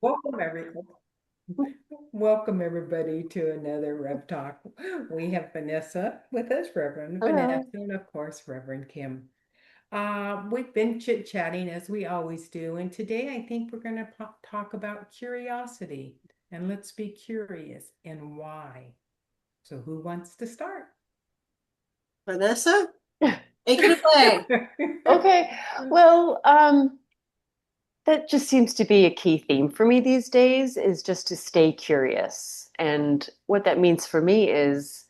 Welcome welcome everybody to another Rev Talk. We have Vanessa with us, Reverend Vanessa, Hello. and of course Reverend Kim. We've been chit-chatting as we always do, and today I think we're going to talk about curiosity. And let's be curious and why. So who wants to start? Vanessa, take it away. Okay. Well, that just seems to be a key theme for me these days is just to stay curious. And what that means for me is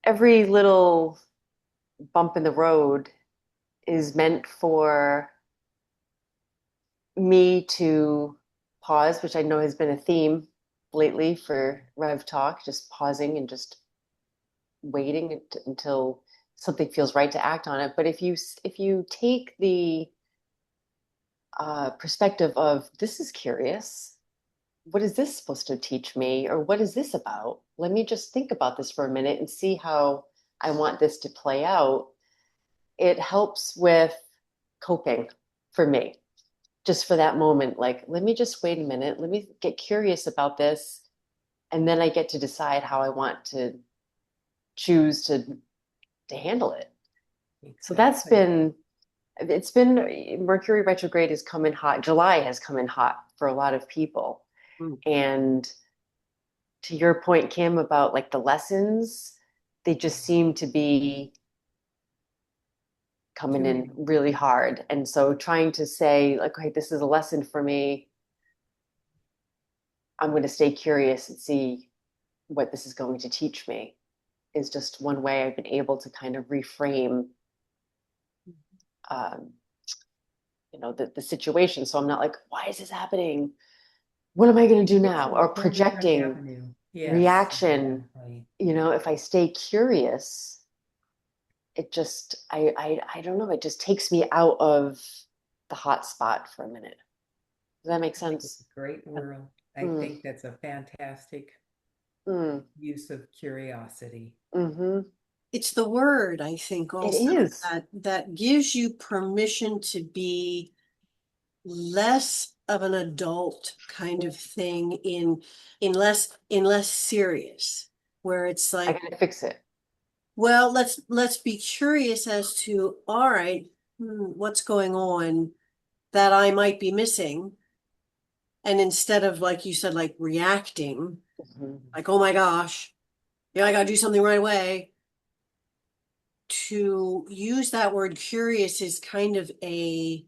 every little bump in the road is meant for me to pause, which I know has been a theme lately for Rev Talk, just pausing and just waiting until something feels right to act on it. But if you take the perspective of this is curious. What is this supposed to teach me? Or what is this about? Let me just think about this for a minute and see how I want this to play out. It helps with coping for me, just for that moment. Like, let me just wait a minute. Let me get curious about this. And then I get to decide how I want to choose to handle it. So that's Exactly. been it's been Mercury retrograde has come in hot. July has come in hot for a lot of people. Mm. And to your point, Kim, about like the lessons, they just seem to be coming in Doing. really hard. And so trying to say, like, okay, this is a lesson for me. I'm going to stay curious and see what this is going to teach me is just one way I've been able to kind of reframe um, the situation. So I'm not like, why is this happening? What am I going to do It's now? a Or whole different projecting avenue. Yes, reaction. exactly. If I stay curious, it just I don't know, it just takes me out of the hot spot for a minute. Does that make I think it's sense? a great word. I Mm, think that's a fantastic mm, use of curiosity. mm-hmm. It's the word, I think, It also is. that gives you permission to be less of an adult kind of thing in less serious, where it's I like, gotta fix it. well, let's be curious as to, all right, what's going on that I might be missing. And instead of, like you said, like reacting, Mhm. like, oh my gosh, yeah, I gotta do something right away. To use that word curious is kind of a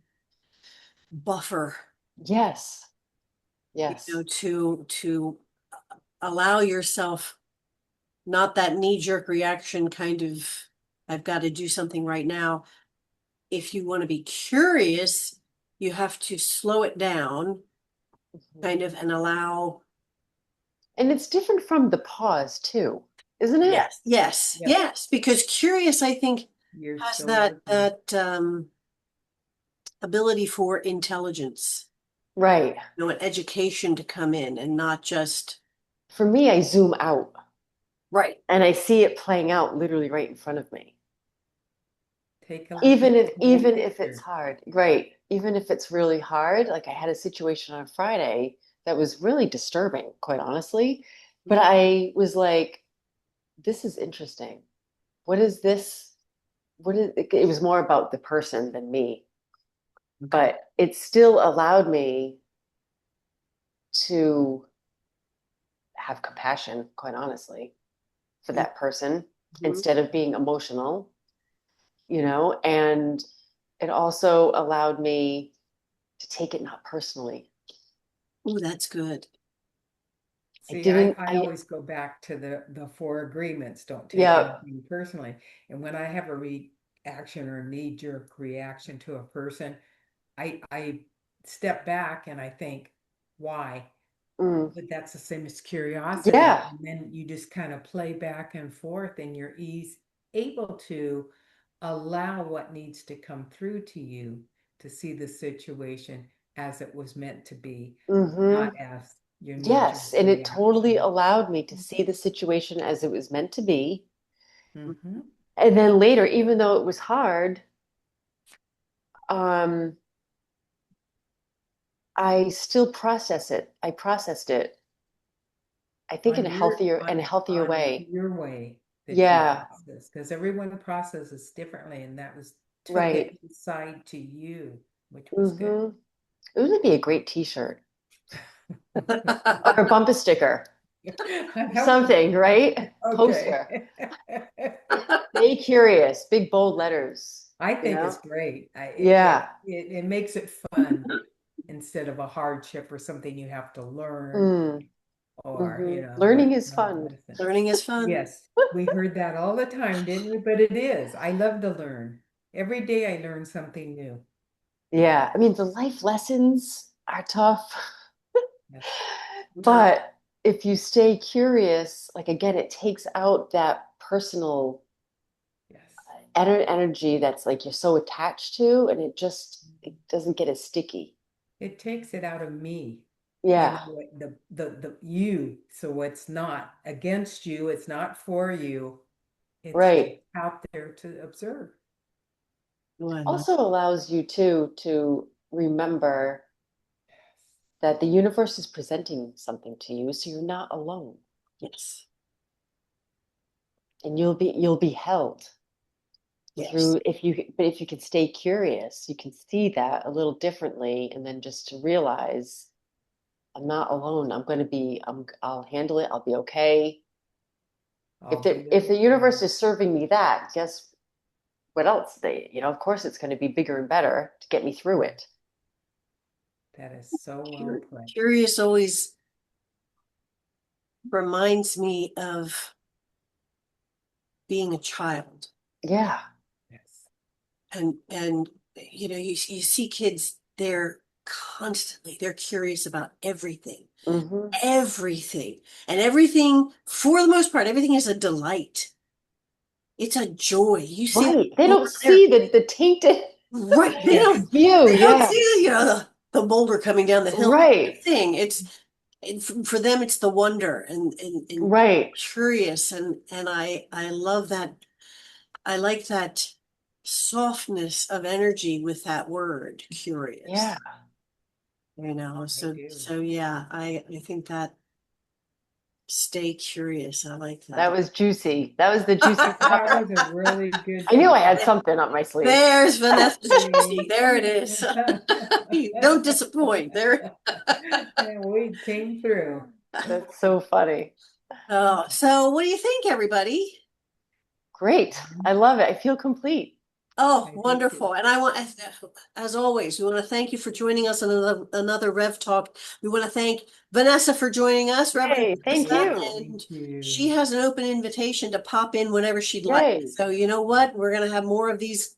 buffer, Yes. Yes. to allow yourself not that knee-jerk reaction kind of, I've got to do something right now. If you want to be curious, you have to slow it down Mhm. kind of and allow. And it's different from the pause too, isn't it? Yes, yes, Yes, yes, because curious, I think, you're has so that right. ability for intelligence, Right. an education to come in and not just For me, I zoom out right. and I see it playing out literally right in front of me. Take a look even at if the whole even if it's picture. hard, right? Even if it's really hard, like I had a situation on Friday that was really disturbing, quite honestly. But I was like, this is interesting. What is this? What is it was more about the person than me, Okay. but it still allowed me to have compassion, quite honestly, for that person Mhm. instead of being emotional, and it also allowed me to take it not personally. Oh, that's good. I See, didn't, I I, always go back to the four agreements. Don't take yeah, anything personally. And when I have a reaction or a knee-jerk reaction to a person, I step back and I think, why? mm, But that's the same as curiosity. yeah. And then you just kind of play back and forth and you're able to allow what needs to come through to you to see the situation as it was meant to be, Hmm. not as your knee-jerk Yes. And it totally reaction. allowed me to see the situation as it was meant to be. Mm-hmm. And then later, even though it was hard, um, I still process it. I processed it, I think in On a your healthier on way. your way that you Yeah, process, because everyone processes differently, and that was took it right. inside to you, which was good. Mm-hmm. It would be a great t-shirt or a bumper sticker, How something, right? okay. Poster. Stay curious, big bold letters, I you think know? it's great. Yeah. It makes it fun instead of a hardship or something you have to learn, Mm, or hmm like Learning is fun. medicine. Learning is fun. Yes, we heard that all the time, didn't we? But it is. I love to learn. Every day I learn something new. Yeah. I mean, the life lessons are tough, Yes. Tough. but if you stay curious, like again, it takes out that personal Yes. energy that's like you're so attached to, and it doesn't get as sticky. It takes it out of me. Yeah. The you. So it's not against you, it's not for you. It's just Right. out there to observe. Oh, I love. Also allows you to remember that the universe is presenting something to you, so you're not alone, Yes. and you'll be held Yes. through if you can stay curious, you can see that a little differently, and then just to realize I'm not alone. I'll handle it. I'll be okay. I'll be If the okay. universe is serving me that, guess what else of course it's going to be bigger and better to get me through it. That is so well put. Curious always reminds me of being a child. Yeah. Yes. And you see kids, they're curious about everything. Hmm. Everything. And everything, for the most part, everything is a delight. It's a joy. You see them Right. They don't over there. see the tainted Right. Yes. view. They don't see, Yes. the boulder coming down the hill. Right. Thing. For them, it's the wonder and Right. curious. And I love that. I like that softness of energy with that word, Yeah. curious. I do. So yeah, I think that stay curious. I like That that. was juicy. That was the juicy That part. was a really good I knew I had topic. something up my sleeve. There's Vanessa's juicy. See? There it is. You don't disappoint. There. And we came through. That's so funny. Oh, so what do you think, everybody? Great. I love it. I feel complete. Oh, I do too. wonderful. And as always, we want to thank you for joining us on another Rev Talk. We want to thank Vanessa for joining us, Reverend Yay. Thank Vanessa, you. Thank and she you. has an open invitation to pop in whenever she'd like. Yay. So you know what? We're going to have more of these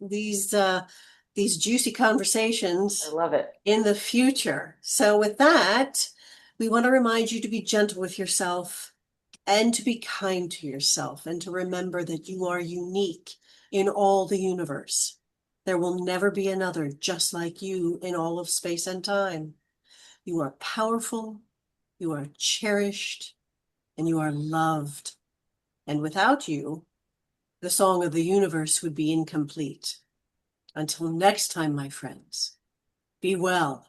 juicy I conversations love it. in the future. So with that, we want to remind you to be gentle with yourself and to be kind to yourself and to remember that you are unique in all the universe. There will never be another just like you in all of space and time. You are powerful, you are cherished, and you are loved. And without you, the song of the universe would be incomplete. Until next time, my friends, be well.